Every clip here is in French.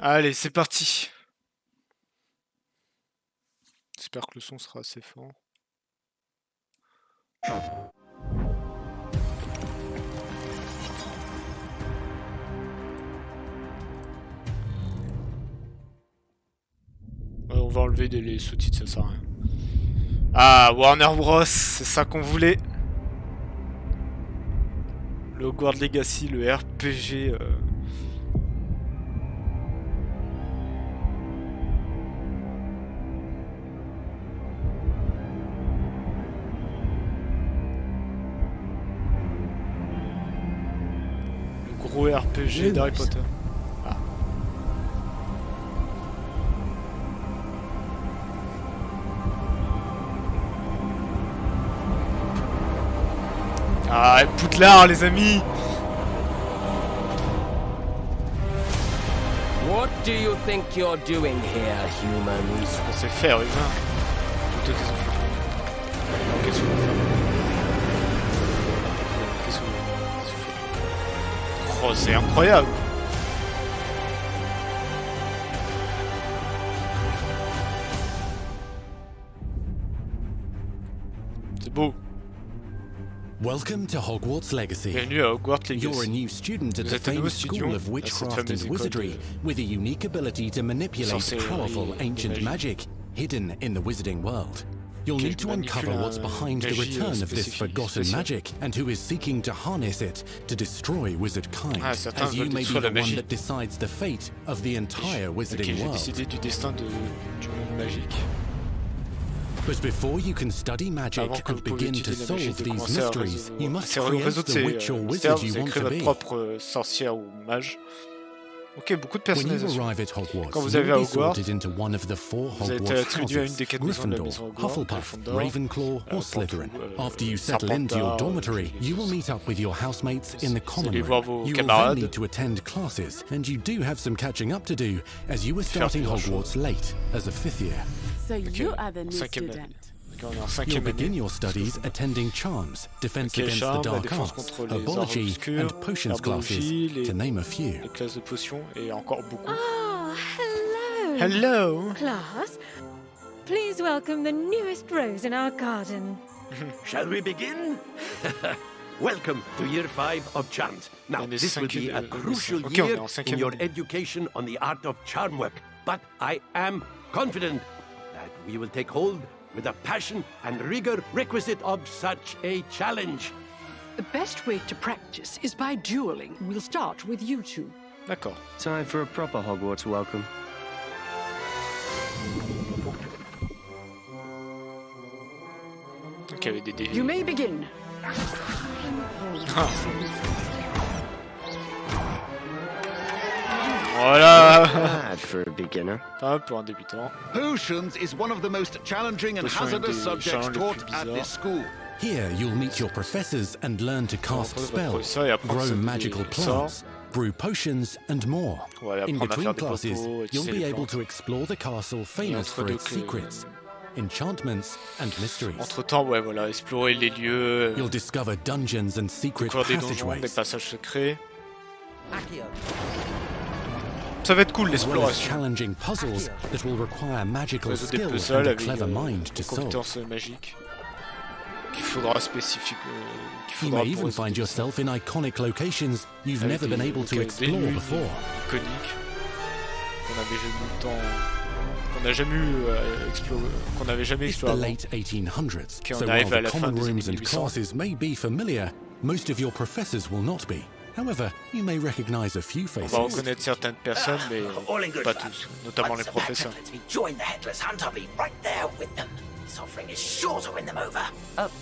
Allez, c'est parti. J'espère que le son sera assez fort. On va enlever les sous-titres, ça sert à rien. Ah, Warner Bros, c'est ça qu'on voulait. Le Hogwarts Legacy, le RPG. Le gros RPG d'Harry Potter. Ah, Poudlard, les amis! What do you think you're doing here, humans? On sait faire, humain. Plutôt qu'est-ce qu'on fait? Qu'est-ce qu'on fait? Qu'est-ce qu'on fait? Oh, c'est incroyable! C'est beau. Welcome to Hogwarts Legacy. Bienvenue à Hogwarts Legacy. You're a new student at the famous school of witchcraft and wizardry, with a unique ability to manipulate powerful ancient magic hidden in the wizarding world. You'll need to uncover what's behind the return of this forgotten magic, and who is seeking to harness it to destroy wizard kind, as you may be the one that decides the fate of the entire wizarding world. Décider du destin du monde magique. But before you can study magic and begin to solve these mysteries, you must create the witch or wizard you want to be. Propre sorcière ou mage. Ok, beaucoup de personnalisations. Quand vous arrivez à Hogwarts, vous êtes attribué à une des 4 maisons de la maison Hogwarts, Hufflepuff, Ravenclaw, or Slytherin. After you settle into your dormitory, you will meet up with your housemates in the common room. You will then need to attend classes, and you do have some catching up to do, as you were starting Hogwarts late as a 5th year. So you are the new student. You'll begin your studies attending charms, defense against the dark arts, herbology, and potions classes, to name a few. Les classes de potions et encore beaucoup. Oh, hello. Hello. Class, please welcome the newest rose in our garden. Shall we begin? Welcome to year 5 of charms. Now, this will be a crucial year in your education on the art of charm work. But I am confident that we will take hold with the passion and rigor requisite of such a challenge. The best way to practice is by dueling. We'll start with you two. D'accord. Time for a proper Hogwarts welcome. Ok, avec des You may begin. Voilà. Bad for a beginner. Pas pour un débutant. Potions is one of the most challenging and hazardous subjects taught at this school. Here you'll meet your professors and learn to cast spells, grow magical plants, brew potions, and more. In between classes, you'll be able to explore the castle famous for its secrets, enchantments, and mysteries. Entre-temps, ouais, voilà, explorer les lieux. You'll discover dungeons and secret des donjons, des passageways. passages secrets. Ça va être cool l'exploration. Challenging puzzles that will require magical skill and a clever mind to solve. Compétences magiques qu'il faudra spécifique. You may even find yourself in iconic locations you've never been able to explore before. Iconiques qu'on avait jamais eu le temps, qu'on n'a jamais eu explorer, qu'on n'avait jamais exploré. It's the late 1800s, so while the common rooms and classes may be familiar, most of your professors will not be. However, you may recognize a few faces. On va reconnaître certaines personnes, mais pas tous, notamment les professeurs. Join the headless hunt. I'll be right there with them. This offering is sure to win them over.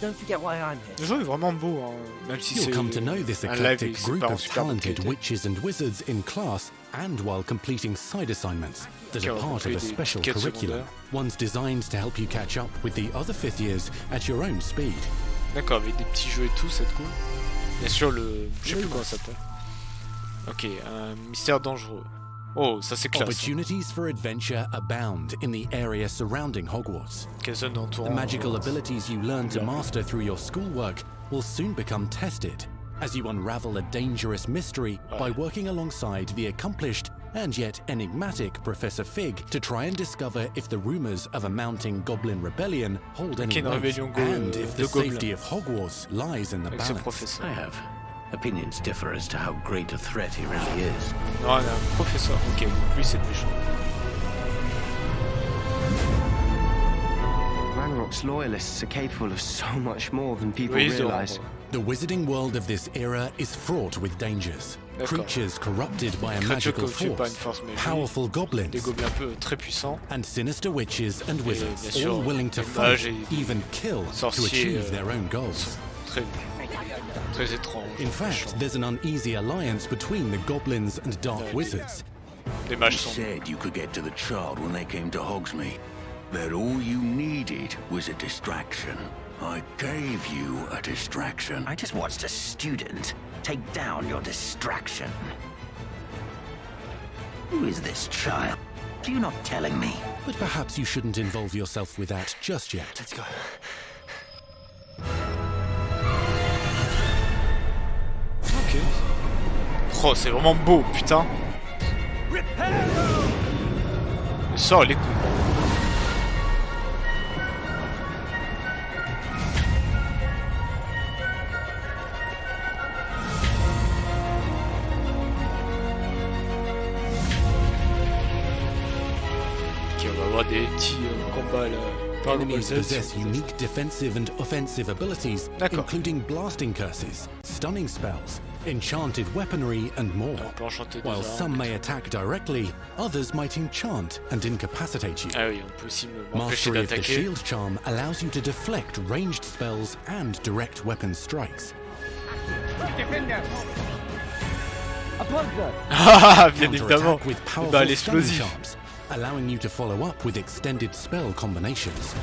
Don't forget why I'm here. Le jeu est vraiment beau, hein, même si c'est You'll come to know this un live, eclectic group of talented witches and wizards in class and while completing side assignments that are part of a special curriculum, ones designed to help you catch up with the other 5th years at your own speed. D'accord, avec des petits jeux et tout, c'est cool. Bien sûr, je sais plus comment ça s'appelle. Ok, un mystère dangereux. Oh, ça c'est classe. Opportunities for adventure abound in the area surrounding Hogwarts. The magical abilities you learn to master through your schoolwork will soon become tested, as you unravel a dangerous mystery by working alongside the accomplished and yet enigmatic Professor Fig to try and discover if the rumors of a mounting goblin rebellion hold any weight, and if the safety of Hogwarts lies in the balance. I have opinions differ as to how great a threat he really is. Non, un professeur. Ok, lui c'est le méchant. Ranrock's loyalists are capable of so much more than people realize. The wizarding world of this era is fraught with dangers. Creatures corrupted by a magical force, powerful goblins, and sinister witches and wizards, all willing to fight, even kill, to achieve their own goals. In fact, there's an uneasy alliance between the goblins and dark wizards. You said you could get to the child when they came to Hogsmeade. That all you needed was a distraction. I gave you a distraction. I just watched a student take down your distraction. Who is this child? You're not telling me. But perhaps you shouldn't involve yourself with that just yet. Let's go. Ok. Oh, c'est vraiment beau, putain. Le sort, il est cool. Des petits combats là. Enemies possess unique defensive and offensive abilities, including blasting curses, stunning spells, enchanted weaponry, and more. While some may attack directly, others might enchant and incapacitate you. Ah oui, on peut aussi Mastery of the shield charm allows you to deflect ranged spells and direct weapon strikes. Ah, bien évidemment. Bah, l'explosif. Allowing you to follow up with extended spell combinations.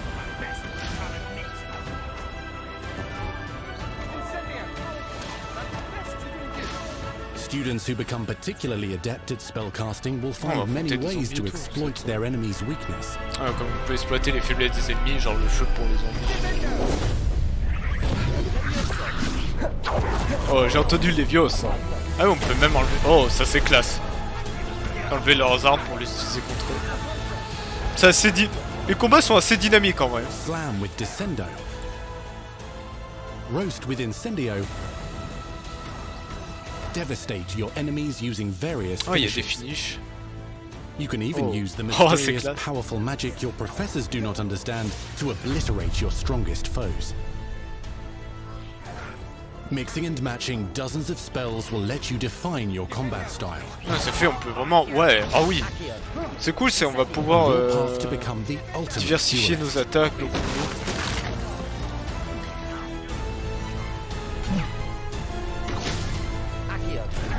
Students who become particularly adept at spellcasting will find many ways to exploit their enemy's weakness. Ah, comme on peut exploiter les faiblesses des ennemis, genre le feu pour les zombies. Oh, j'ai entendu les Lévios. Ah oui, on peut même enlever... Oh, ça c'est classe. Enlever leurs armes pour les utiliser contre eux. C'est assez les combats sont assez dynamiques en vrai. Slam with Descendo. Roast with Incendio. Devastate your enemies using various finishes. Oh, il y a des finishes. You can even use the mysterious, powerful magic your professors do not understand to obliterate your strongest foes. Mixing and matching dozens of spells will let you define your combat style. Ah, ça fait, on peut vraiment... Ouais, ah oui. C'est cool, on va pouvoir diversifier nos attaques, nos combos.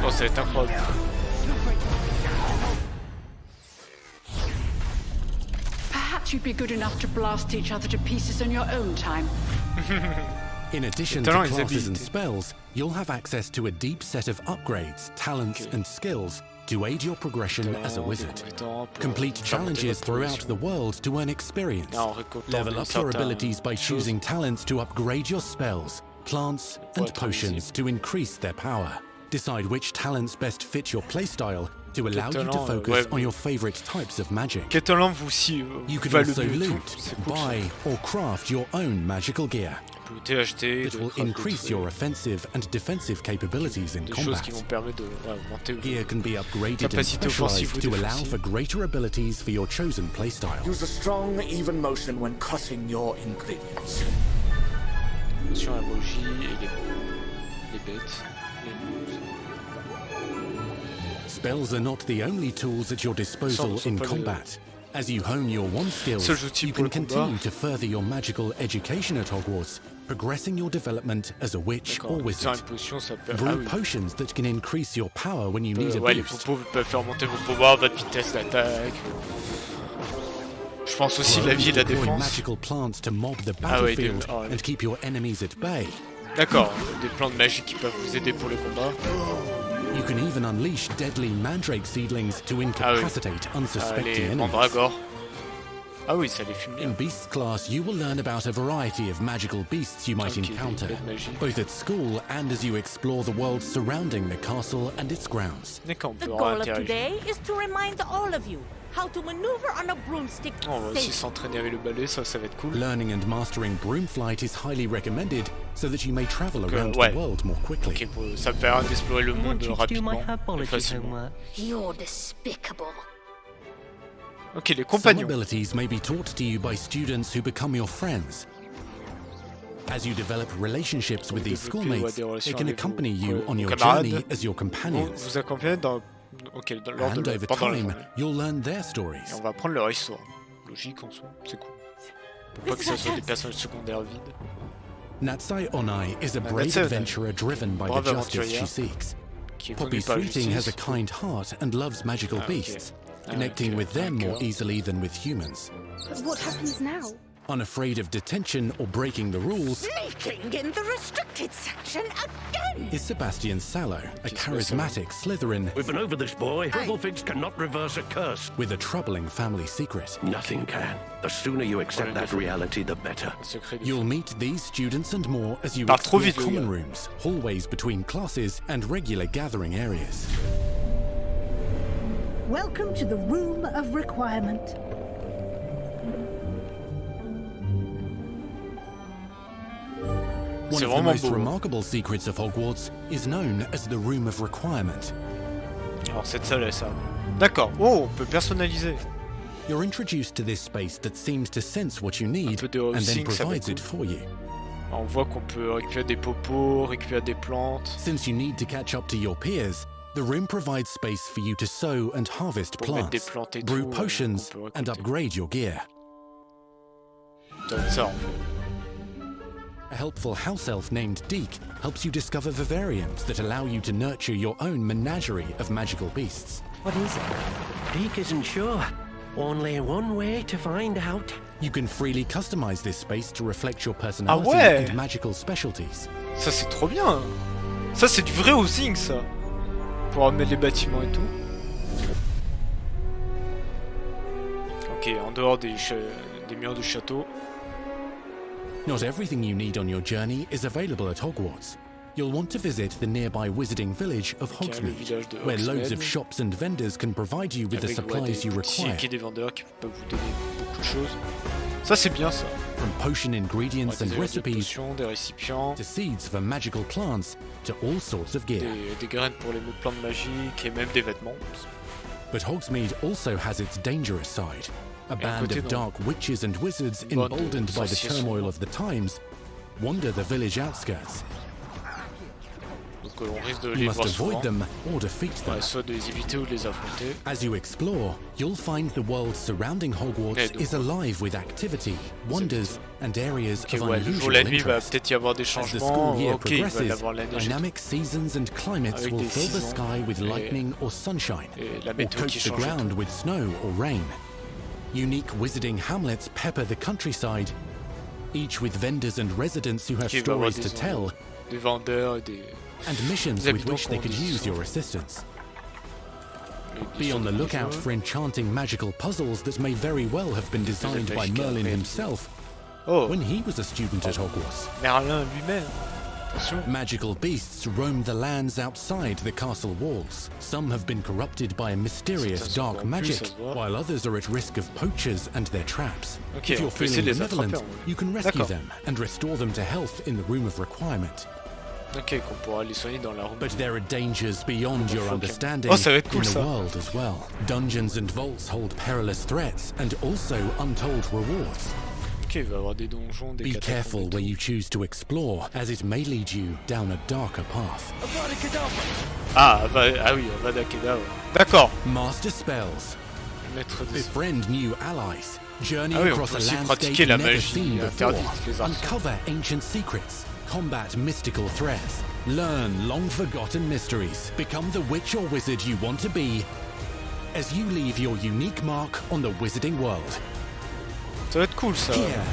Oh, ça va être incroyable. Perhaps you'd be good enough to blast each other to pieces on your own time. In addition to classes and spells, you'll have access to a deep set of upgrades, talents, and skills to aid your progression as a wizard. Complete challenges throughout the world to earn experience. Level up your abilities by choosing talents to upgrade your spells, plants, and potions to increase their power. Decide which talents best fit your playstyle to allow you to focus on your favorite types of magic. You can also loot, buy, or craft your own magical gear. It will increase your offensive and defensive capabilities in combat. Gear can be upgraded and specialized to allow for greater abilities for your chosen playstyle. Use a strong, even motion when cutting your ingredients. Spells are not the only tools at your disposal in combat. As you hone your wand skills, you can continue to further your magical education at Hogwarts, progressing your development as a witch or wizard. Brew potions that can increase your power when you need a boost. Les popos peuvent faire monter vos pouvoirs, votre vitesse d'attaque. Je pense aussi la vie et la défense. Magical plants to mob the battlefield and keep your enemies at bay. D'accord, des plantes magiques qui peuvent vous aider pour le combat. You can even unleash deadly mandrake seedlings to incapacitate unsuspecting enemies. Mandragore. Ah oui, ça les fume bien. In Beasts class, you will learn about a variety of magical beasts you might encounter, both at school and as you explore the world surrounding the castle and its grounds. The goal of today is to remind all of you how to maneuver on a broomstick. On va aussi s'entraîner avec le balai, ça va être cool. Learning and mastering broom flight is highly recommended so that you may travel around the world more quickly. Ok, ça me permet d'explorer le monde rapidement et facilement. You're despicable. Ok, les compagnons. Some abilities may be taught to you by students who become your friends. As you develop relationships with these schoolmates, they can accompany you on your journey as your companions. Vous accompagnez dans lors de over time, you'll learn their stories. Et on va apprendre leur histoire. Logique en soi, c'est cool. Pour pas que ce soit des personnages secondaires vides. Natsai Onai is a brave adventurer driven by the justice she seeks. Poppy Sweeting has a kind heart and loves magical beasts, connecting with them more easily than with humans. But what happens now? Unafraid of detention or breaking the rules, Sneaking in the restricted section again! is Sebastian Sallow, a charismatic Slytherin. We've been over this, boy. Hufflepuffs cannot reverse a curse. With a troubling family secret. Nothing can. The sooner you accept that reality, the better. You'll meet these students and more as you explore common rooms, hallways between classes, and regular gathering areas. Welcome to the Room of Requirement. One of the most remarkable secrets of Hogwarts is known as the Room of Requirement. Alors cette salle est ça. D'accord. Oh, on peut personnaliser. You're introduced to this space that seems to sense what you need and then provides it for you. On voit qu'on peut récupérer des popos, récupérer des plantes. Since you need to catch up to your peers, the room provides space for you to sow and harvest plants, brew potions, and upgrade your gear. Ça en fait. A helpful house elf named Deke helps you discover vivariums that allow you to nurture your own menagerie of magical beasts. What is it? Deke isn't sure. Only one way to find out. You can freely customize this space to reflect your personality and magical specialties. Ça c'est trop bien. Ça c'est du vrai housing ça. Pour mettre les bâtiments et tout. Ok, en dehors des murs du château. Not everything you need on your journey is available at Hogwarts. You'll want to visit the nearby wizarding village of Hogsmeade, where loads of shops and vendors can provide you with the supplies you require. Des vendeurs qui peuvent vous donner beaucoup de choses. Ça c'est bien ça. From potion ingredients and recipes des récipients, to seeds for magical plants, to all sorts of gear. Des graines pour les plantes magiques et même des vêtements. But Hogsmeade also has its dangerous side. A band of dark witches and wizards, emboldened by the turmoil of the times, wander the village outskirts. Donc on risque de You les must voir avoid souvent. them or defeat them. Soit de les éviter ou de les affronter. As you explore, you'll find the world surrounding Hogwarts is alive with activity, wonders, and areas of le jour unusual la nuit va interest. peut-être y avoir des As the changements. school year Ok, il va y progresses, avoir la neige. dynamic seasons and climates Avec will des fill the saisons sky with et- lightning or sunshine, et la or météo qui coat the change. ground with snow or rain. Unique wizarding hamlets pepper the countryside, each with vendors and residents who have Ok, il va y avoir stories to des tell vendeurs et des and missions des with habitants which they qui ont could des use histoires. your assistance. des Be on the histoires lookout de for enchanting magical puzzles that may very well have been designed by Merlin himself when he was a student at Hogwarts. Merlin lui-même. Magical beasts roam the lands outside the castle walls. Some have been corrupted by a mysterious dark magic, while others are at risk of poachers and their traps. Ok, If on you're peut essayer feeling de les benevolent, attraper, en vrai. you can rescue D'accord. them and restore them to health in the Room of Requirement. Ok, qu'on pourra les soigner dans la roue. But there are dangers beyond your understanding Oh, ça va être cool, in the ça. world as well. Dungeons and vaults hold perilous threats and also untold rewards. Ok, il va y avoir des donjons, des Be catacombes careful et where tout. you choose to explore, as it may lead you down a darker path. Ah oui, Avada Kedavra. D'accord. Master spells. Maître des... Befriend new allies. Journey Ah oui, on across peut a aussi landscape pratiquer la never magie seen before. interdite, les arts. Uncover ancient secrets. Combat mystical threats. Learn long-forgotten mysteries. Become the witch or wizard you want to be as you leave your unique mark on the wizarding world. Ça va être cool ça. Here,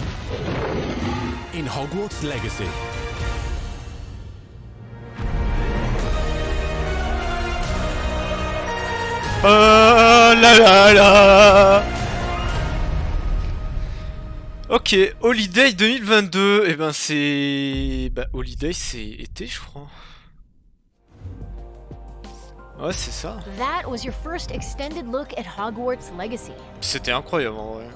in Hogwarts Legacy. Oh là là là. Ok, Holiday 2022, et ben c'est... Bah, Holiday c'est été, je crois. Ouais, c'est ça. That was your first extended look at Hogwarts Legacy. C'était incroyable, en vrai.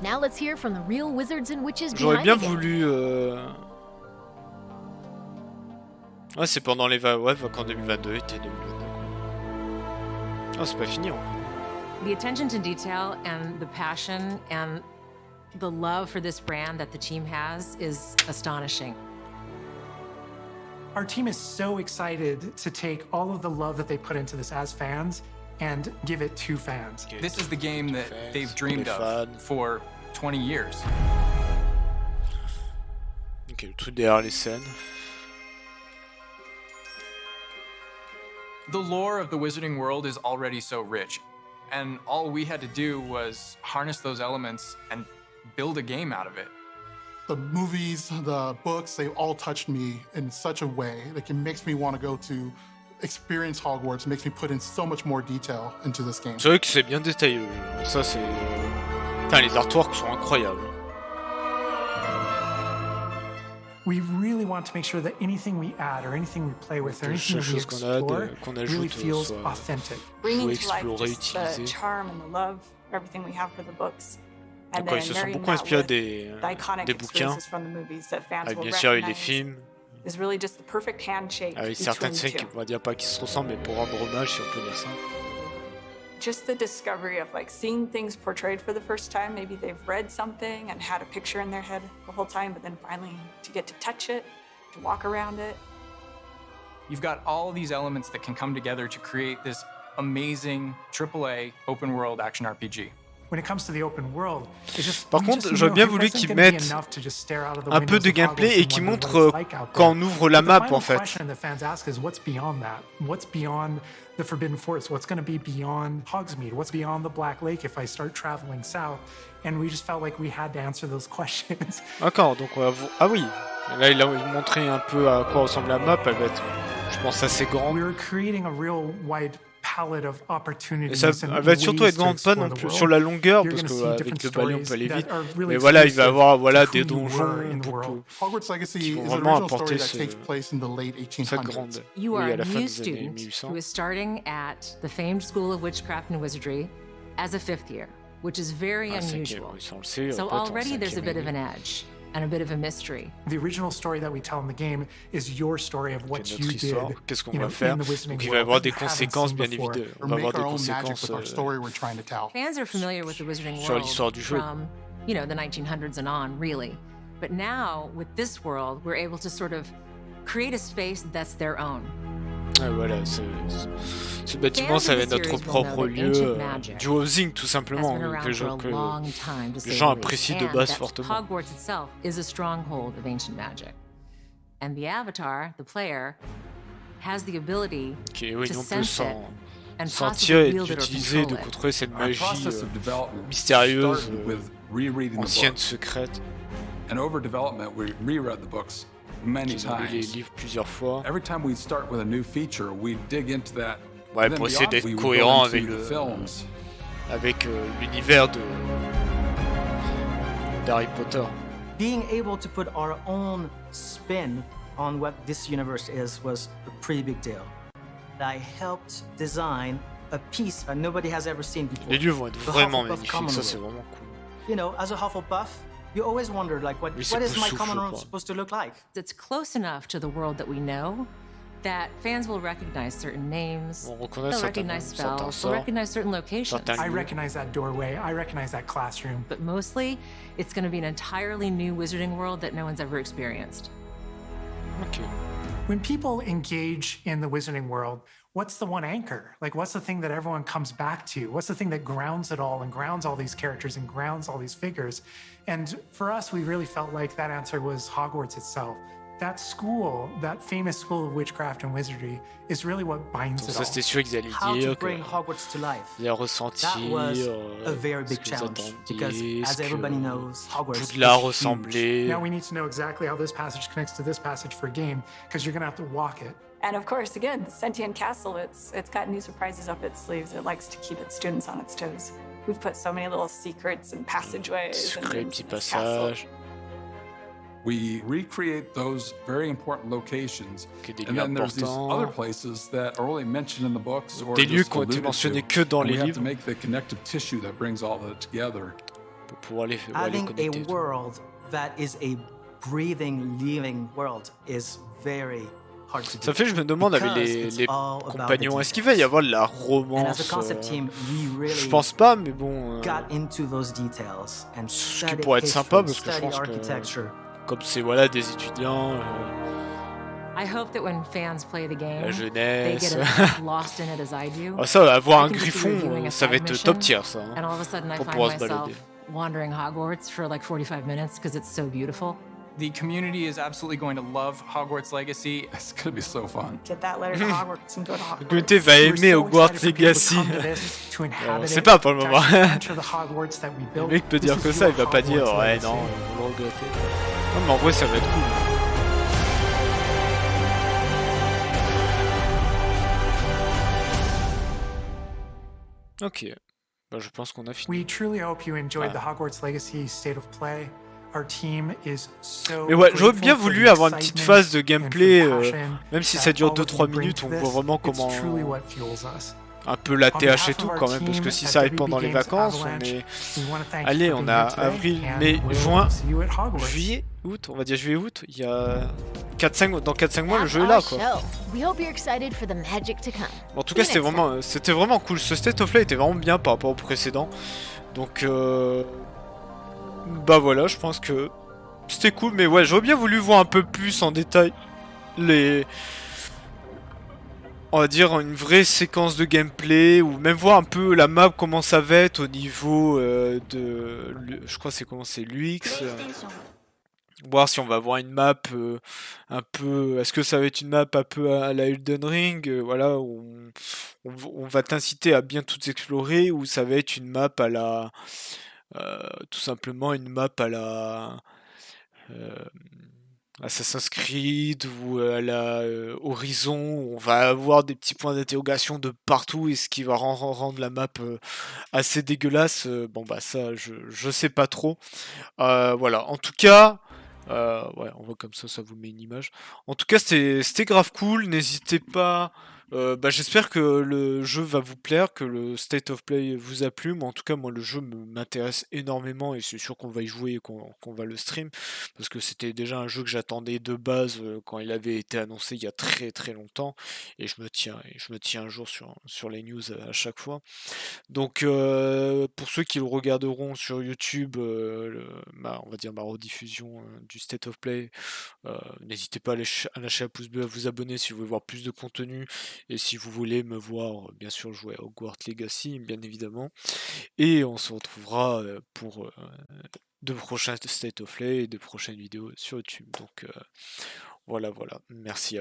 Now let's hear from the real wizards and witches J'aurais bien behind the voulu... Ouais, c'est pendant les vacances 2022, été 2022. Oh, c'est pas fini, hein. The attention to detail and the passion and the love for this brand that the team has is astonishing. Our team is so excited to take all of the love that they put into this as fans and give it to fans. This is the game that they've dreamed of for 20 years. Ok, le truc derrière les scènes. The lore of the Wizarding World is already so rich, and all we had to do was harness those elements and build a game out of it. The movies, the books, they all touched me in such a way. Like, it makes me want to go to experience Hogwarts. It makes me put in so much more detail into this game. C'est vrai que c'est bien détaillé. Ça, c'est... Putain, les artworks sont incroyables. We really want to make sure that anything we add or anything we play with or anything that we explore really feels authentic. Bringing to life just the charm and the love, everything we have for the books. And ils se sont beaucoup inspirés des bouquins. Bien sûr, avec les films. Avec certaines scènes qui, on va dire pas qui se ressemblent, mais pour rendre hommage, si on peut dire ça. Just the discovery of like seeing things portrayed for the first time. Maybe they've read something and had a picture in their head the whole time, but then finally to get to touch it, to walk around it. You've got all of these elements that can come together to create this amazing AAA open world action RPG. When it comes to the open world, par contre, j'aurais bien voulu qu'ils mettent un peu de gameplay et qu'ils montrent quand on ouvre la map en fait. The Forbidden Forest, what's going to be beyond Hogsmeade, what's beyond the Black Lake if I start traveling south, and we just felt like we had to answer those questions. D'accord, donc on va vous... Ah oui, là il a montré un peu à quoi ressemble la map, elle va être, je pense, assez grande. We were creating a real wide palette of opportunities. Et ça elle va surtout être grande, pas non plus sur la longueur, parce qu'avec le balai on peut aller vite, mais voilà, il va y avoir des donjons beaucoup qui vont vraiment apporter cette grande. You are a new student who is starting at the famed School of Witchcraft and Wizardry as a 5th year, which is very unusual. So already there's a bit of an edge and a bit of a mystery. The original story that we tell in the game is your story of what you did. Qu'est-ce qu'on va faire? Donc il va y avoir des conséquences, bien évidemment. On va avoir des conséquences Fans are familiar with the Wizarding World from, you know, the 1900s and on, really. But now, with this world, we're able to sort of create a space that's their own. Ah, voilà, ce bâtiment, ça va être notre propre lieu du housing, tout simplement, que les gens apprécient de base fortement. Hogwarts itself is a stronghold of ancient magic, and the avatar, the player, has the ability to sense it and sentir et d'utiliser, de contrôler cette magie mystérieuse, ancienne, secrète. And over development, we reread the books many times. Les livres plusieurs fois. Every time we start with a new feature, we dig into that. Ouais, pour essayer d'être cohérent avec l'univers d'Harry Potter. Being able to put our own spin on what this universe is was a pretty big deal. I helped design a piece that nobody has ever seen before. Les lieux vont être vraiment magnifiques, ça c'est vraiment cool. You know, as a Hufflepuff, you always wondered, like, what is my common room supposed to look like? It's close enough to the world that we know that fans will recognize certain names, they'll recognize spells, they'll recognize certain locations. I recognize that doorway, I recognize that classroom. But mostly, it's going to be an entirely new wizarding world that no one's ever experienced. Okay. When people engage in the wizarding world, what's the one anchor? Like, what's the thing that everyone comes back to? What's the thing that grounds it all and grounds all these characters and grounds all these figures? And for us, we really felt like that answer was Hogwarts itself. That school, that famous school of witchcraft and wizardry, is really what binds it all. Ça, c'était sûr qu'ils allaient dire que les ressentir, a very big challenge because, as everybody knows, Hogwarts Poudlard ressemblait. Now we need to know exactly how this passage connects to this passage for a game, because you're going to have to walk it. And of course, again, the sentient castle, it's got new surprises up its sleeves. It likes to keep its students on its toes. We've put so many little secrets and passageways in this castle. We recreate those very important locations, and then there's these other places that are only mentioned in the books or des lieux qui ont été mentionnés que dans les livres. We have to make the connective tissue that brings all that together. Pour pouvoir les Having a connecter. world that is a breathing, living world is very hard to do. Ça fait, je me demande avec les compagnons, est-ce qu'il va y avoir de la romance? Je pense pas, mais bon. Ce qui pourrait être sympa parce que je pense que comme c'est voilà des étudiants. I hope that when fans play the game, la jeunesse. They get as lost in it as I do. Ah, ça, avoir un griffon, ça va être top tier, ça. And all of a sudden, I pour find pouvoir se myself balader. wandering Hogwarts for like 45 minutes because it's so beautiful. The community is absolutely going to love Hogwarts Legacy. It's going to be so fun. Get that letter to Hogwarts and go to Hogwarts. La communauté va aimer Hogwarts Legacy. On sait pas pour le moment. Le mec peut dire que ça, il va pas dire ouais non, on va regretter. Non mais en vrai ça va être cool. Ok, bah, je pense qu'on a fini. We truly hope you enjoyed the Hogwarts Legacy State of Play. Our team is so mais ouais, j'aurais bien voulu avoir une petite phase de gameplay, même si ça dure 2-3 minutes, on voit vraiment comment un peu la TH et tout quand même, parce que si ça arrive pendant les vacances, on est... Allez, on a avril, mai, juin, juillet, août, on va dire juillet, août, il y a 4-5, dans 4-5 mois le jeu est là quoi. En tout cas c'était vraiment cool, ce State of Play était vraiment bien par rapport au précédent, donc bah voilà, je pense que c'était cool, mais ouais, j'aurais bien voulu voir un peu plus en détail les... On va dire une vraie séquence de gameplay, ou même voir un peu la map, comment ça va être au niveau de... Je crois c'est comment c'est l'UX. Voir si on va avoir une map un peu... Est-ce que ça va être une map un peu à la Elden Ring, voilà, où on va t'inciter à bien tout explorer, ou ça va être une map à la... tout simplement une map à la... Assassin's Creed ou à la Horizon, où on va avoir des petits points d'interrogation de partout et ce qui va rendre la map assez dégueulasse. Bon bah ça je sais pas trop. Voilà, en tout cas ouais, on voit comme ça vous met une image. En tout cas c'était grave cool, n'hésitez pas. Bah, j'espère que le jeu va vous plaire, que le State of Play vous a plu. Mais en tout cas, moi, le jeu m'intéresse énormément et c'est sûr qu'on va y jouer et qu'on va le stream. Parce que c'était déjà un jeu que j'attendais de base quand il avait été annoncé il y a très très longtemps. Et je me tiens un jour sur les news à chaque fois. Donc, pour ceux qui le regarderont sur YouTube, on va dire ma rediffusion du State of Play, n'hésitez pas à lâcher un pouce bleu, à vous abonner si vous voulez voir plus de contenu. Et si vous voulez me voir, bien sûr, jouer à Hogwarts Legacy, bien évidemment. Et on se retrouvera pour de prochains State of Play et de prochaines vidéos sur YouTube. Donc voilà. Merci à vous.